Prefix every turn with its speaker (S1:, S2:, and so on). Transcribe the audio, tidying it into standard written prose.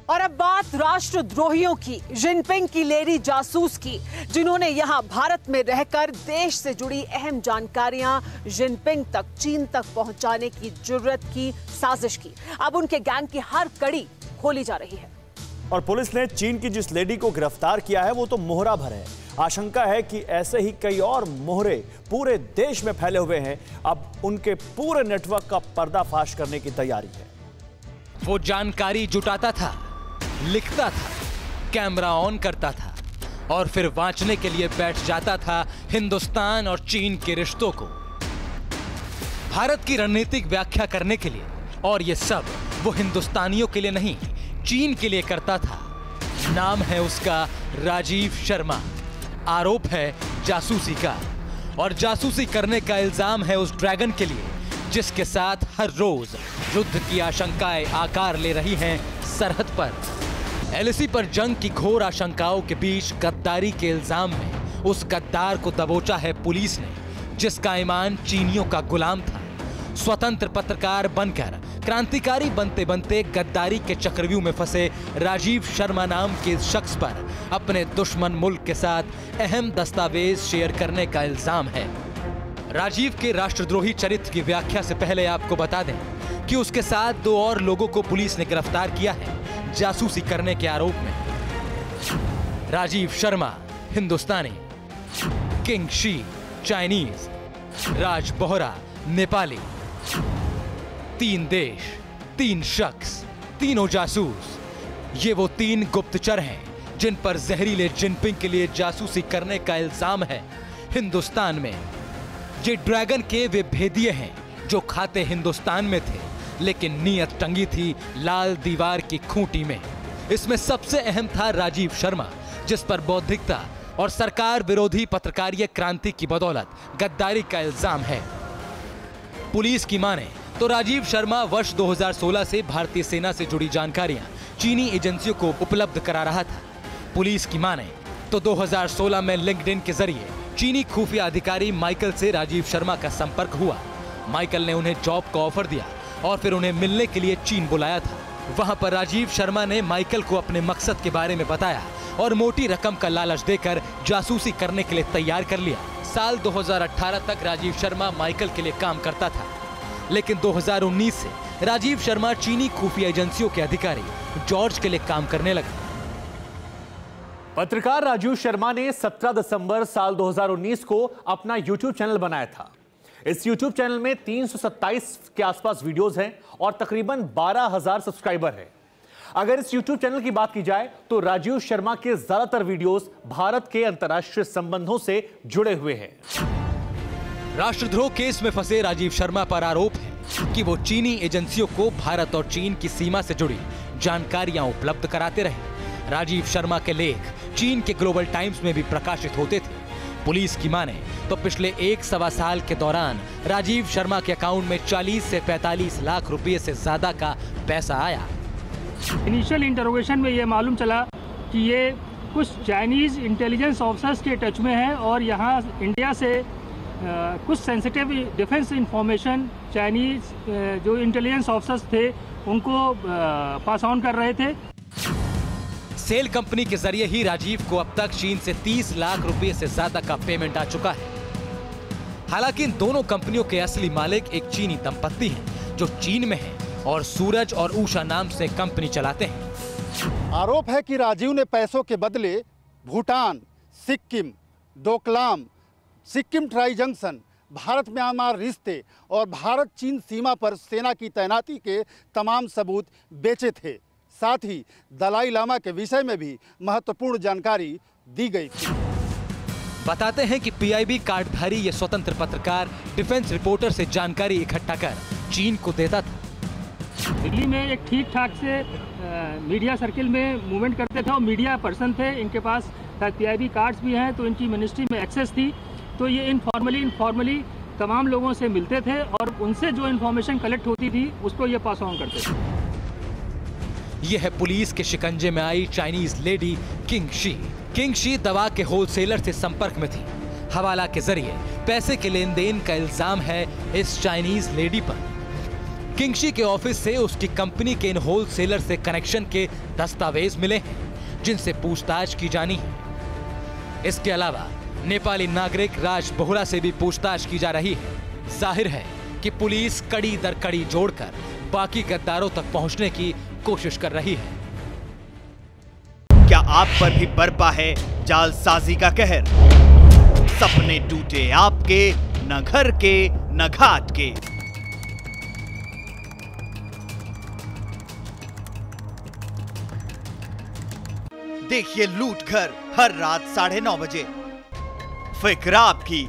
S1: और अब बात राष्ट्रद्रोहियों की, जिनपिंग की लेडी जासूस की, जिन्होंने यहां भारत में रहकर देश से जुड़ी अहम जानकारियां जिनपिंग तक, चीन तक पहुंचाने की जुर्रत की, साजिश की। अब उनके गैंग की हर कड़ी खोली जा रही है।
S2: और पुलिस ने चीन की जिस लेडी को गिरफ्तार किया है वो तो मोहरा भर है। आशंका है कि ऐसे ही कई और मोहरे पूरे देश में फैले हुए हैं। अब उनके पूरे नेटवर्क का पर्दाफाश करने की तैयारी है।
S3: वो जानकारी जुटाता था, लिखता था, कैमरा ऑन करता था और फिर वांचने के लिए बैठ जाता था हिंदुस्तान और चीन के रिश्तों को, भारत की रणनीतिक व्याख्या करने के लिए। और ये सब वो हिंदुस्तानियों के लिए नहीं, चीन के लिए करता था। नाम है उसका राजीव शर्मा। आरोप है जासूसी का, और जासूसी करने का इल्जाम है उस ड्रैगन के लिए जिसके साथ हर रोज युद्ध की आशंकाएं आकार ले रही हैं सरहद पर। एलएसी पर जंग की घोर आशंकाओं के बीच गद्दारी के इल्जाम में उस गद्दार को दबोचा है पुलिस ने, जिसका ईमान चीनियों का गुलाम था। स्वतंत्र पत्रकार बनकर क्रांतिकारी बनते बनते गद्दारी के चक्रव्यूह में फंसे राजीव शर्मा नाम के इस शख्स पर अपने दुश्मन मुल्क के साथ अहम दस्तावेज शेयर करने का इल्जाम है। राजीव के राष्ट्रद्रोही चरित्र की व्याख्या से पहले आपको बता दें कि उसके साथ 2 और लोगों को पुलिस ने गिरफ्तार किया है जासूसी करने के आरोप में। राजीव शर्मा हिंदुस्तानी, किंग शी चाइनीज, राज बोहरा नेपाली। 3 देश, 3 शख्स, तीनों जासूस। ये वो 3 गुप्तचर हैं जिन पर जहरीले जिनपिंग के लिए जासूसी करने का इल्जाम है हिंदुस्तान में। ये ड्रैगन के वे भेदिए हैं जो खाते हिंदुस्तान में थे, लेकिन नीयत टंगी थी लाल दीवार की खूंटी में। इसमें सबसे अहम था राजीव शर्मा, जिस पर बौद्धिकता और सरकार विरोधी पत्रकारीय क्रांति की बदौलत गद्दारी का इल्जाम है। पुलिस की माने तो राजीव शर्मा वर्ष 2016 से भारतीय सेना से जुड़ी जानकारियां चीनी एजेंसियों को उपलब्ध करा रहा था। पुलिस की माने तो 2016 में लिंक्डइन के जरिए चीनी खुफिया अधिकारी माइकल से राजीव शर्मा का संपर्क हुआ। माइकल ने उन्हें जॉब का ऑफर दिया और फिर उन्हें मिलने के लिए चीन बुलाया था। वहां पर राजीव शर्मा ने माइकल को अपने मकसद के बारे में बताया और मोटी रकम का लालच देकर जासूसी करने के लिए तैयार कर लिया। साल 2018 तक राजीव शर्मा माइकल के लिए काम करता था, लेकिन 2019 से राजीव शर्मा चीनी खुफिया एजेंसियों के अधिकारी जॉर्ज के लिए काम करने लगा।
S2: पत्रकार राजीव शर्मा ने 17 दिसंबर साल 2019 को अपना YouTube चैनल बनाया था। इस YouTube चैनल में 327 के आसपास वीडियोस हैं और तकरीबन 12,000 सब्सक्राइबर हैं। अगर इस YouTube चैनल की बात की जाए तो राजीव शर्मा के ज्यादातर वीडियोस भारत के अंतर्राष्ट्रीय संबंधों से जुड़े हुए हैं।
S3: राष्ट्रद्रोह केस में फंसे राजीव शर्मा पर आरोप है कि वो चीनी एजेंसियों को भारत और चीन की सीमा से जुड़ी जानकारियां उपलब्ध कराते रहे। राजीव शर्मा के लेख चीन के ग्लोबल टाइम्स में भी प्रकाशित होते थे। पुलिस की माने तो पिछले 1-1.25 साल के दौरान राजीव शर्मा के अकाउंट में 40 से 45 लाख रुपए से ज्यादा का पैसा आया।
S4: इनिशियल इंटरोगेशन में ये मालूम चला कि ये कुछ चाइनीज इंटेलिजेंस ऑफिसर्स के टच में है और यहाँ इंडिया से कुछ सेंसिटिव डिफेंस इंफॉर्मेशन चाइनीज जो इंटेलिजेंस ऑफिसर्स थे उनको पास ऑन कर रहे थे।
S3: सेल कंपनी के जरिए ही राजीव को अब तक चीन से 30 लाख रुपए से ज्यादा का पेमेंट आ चुका है। हालांकि इन दोनों कंपनियों के असली मालिक एक चीनी दंपत्ति हैं जो चीन में हैं और सूरज और उषा नाम से कंपनी चलाते हैं।
S5: आरोप है कि राजीव ने पैसों के बदले Bhutan, Sikkim, Doklam, Sikkim tri junction, Bharat Myanmar रिश्ते और भारत चीन सीमा पर सेना की तैनाती के तमाम सबूत बेचे थे। साथ ही दलाई लामा के विषय में भी महत्वपूर्ण जानकारी दी गई थी।
S3: बताते हैं कि पीआईबी कार्डधारी ये स्वतंत्र पत्रकार डिफेंस रिपोर्टर से जानकारी इकट्ठा कर चीन को देता था।
S4: दिल्ली में एक ठीक ठाक से मीडिया सर्किल में मूवमेंट करते थे और मीडिया पर्सन थे, इनके पास पीआईबी कार्ड्स भी हैं, तो इनकी मिनिस्ट्री में एक्सेस थी। तो ये इनफॉर्मली तमाम लोगों से मिलते थे और उनसे जो इन्फॉर्मेशन कलेक्ट होती थी उसको ये पास ऑन करते थे।
S3: यह है पुलिस के शिकंजे में आई Chinese lady Qing Shi. Qing Shi दवा के होलसेलर से संपर्क में थी। हवाला के जरिए पैसे के लेन देन का इल्जाम है इस चाइनीज लेडी पर। किंगशी के ऑफिस से उसकी कंपनी के इन होलसेलर से कनेक्शन के दस्तावेज मिले हैं जिनसे पूछताछ की जानी है। इसके अलावा नेपाली नागरिक राज बोहरा से भी पूछताछ की जा रही है। जाहिर है कि पुलिस कड़ी दर कड़ी जोड़कर बाकी गद्दारों तक पहुंचने की कोशिश कर रही है।
S6: क्या आप पर भी बरपा है जालसाजी का कहर? सपने टूटे आपके, न घर के न घाट के। देखिए लूट घर हर रात 9:30 बजे। फिक्र आपकी,